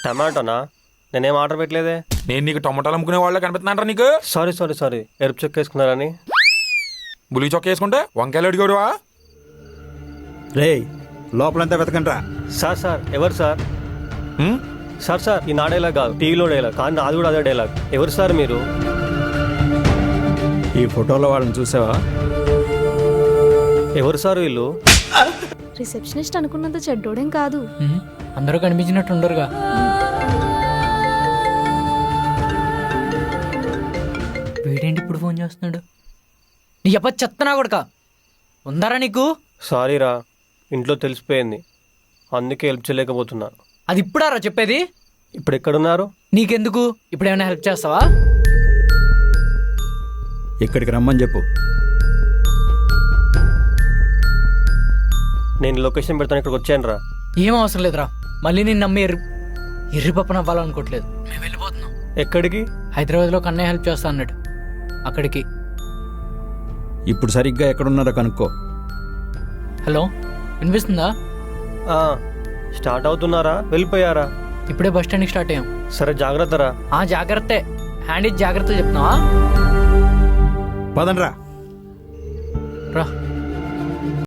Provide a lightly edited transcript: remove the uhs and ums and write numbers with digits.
టమాటోనా? నేనేం ఆర్డర్ పెట్టలేదే. నేను నీకు టమాటాలు అమ్ముకునే వాళ్ళ కనిపిస్తున్నాంటారా నీకు? సారీ ఎరుపు చెక్ వేసుకున్నారని. బులి చొక్క వేసుకుంటే వంకాయలు అడిగాడువా? రే లోపలంతా వెతకండ్రా. సార్ ఎవరు సార్? సార్ ఈ నా డైలాగ్ కాదు, టీవీలో డైలాగ్, కానీ నాది కూడా అదే డైలాగ్. ఎవరు సార్ మీరు? ఈ ఫోటోలో వాళ్ళని చూసావా? ఎవరు సార్ వీళ్ళు? రిసెప్షనిస్ట్ అనుకున్నంత చెడ్డోడేం కాదు. అందరూ కనిపించినట్టు ఉండరుగా. వీడేంటి ఇప్పుడు ఫోన్ చేస్తున్నాడు? నీ అప్ప చెత్తనా కొడుక, ఉందారా నీకు? సారీరా, ఇంట్లో తెలిసిపోయింది, అందుకే హెల్ప్ చేయలేకపోతున్నా. అది ఇప్పుడారా చెప్పేది? ఇప్పుడు ఎక్కడున్నారు? నీకెందుకు? ఇప్పుడు ఏమైనా హెల్ప్ చేస్తావా? ఇక్కడికి రమ్మని చెప్పు. నేను లొకేషన్ పెడతాను, ఇక్కడికి వచ్చాను రా. ఏం అవసరం లేదురా, మళ్ళీ నేను నమ్మి ఎర్రి పప్పన అవ్వాలనుకోవట్లేదు. మేము వెళ్ళిపోతున్నాం. ఎక్కడికి? హైదరాబాద్లో కన్నయ్య హెల్ప్ చేస్తా అన్నాడు, అక్కడికి. ఇప్పుడు సరిగ్గా ఎక్కడున్నారో కనుక్కో. హలో, వినిపిస్తుందా? స్టార్ట్ అవుతున్నారా, వెళ్ళిపోయారా? ఇప్పుడే బస్ స్టాండ్కి స్టార్ట్ అయ్యాం. సరే జాగ్రత్త రా. జాగ్రత్తే, హ్యాండ్ ఇచ్చి జాగ్రత్త చెప్తున్నావా? పదండ్రా. రా.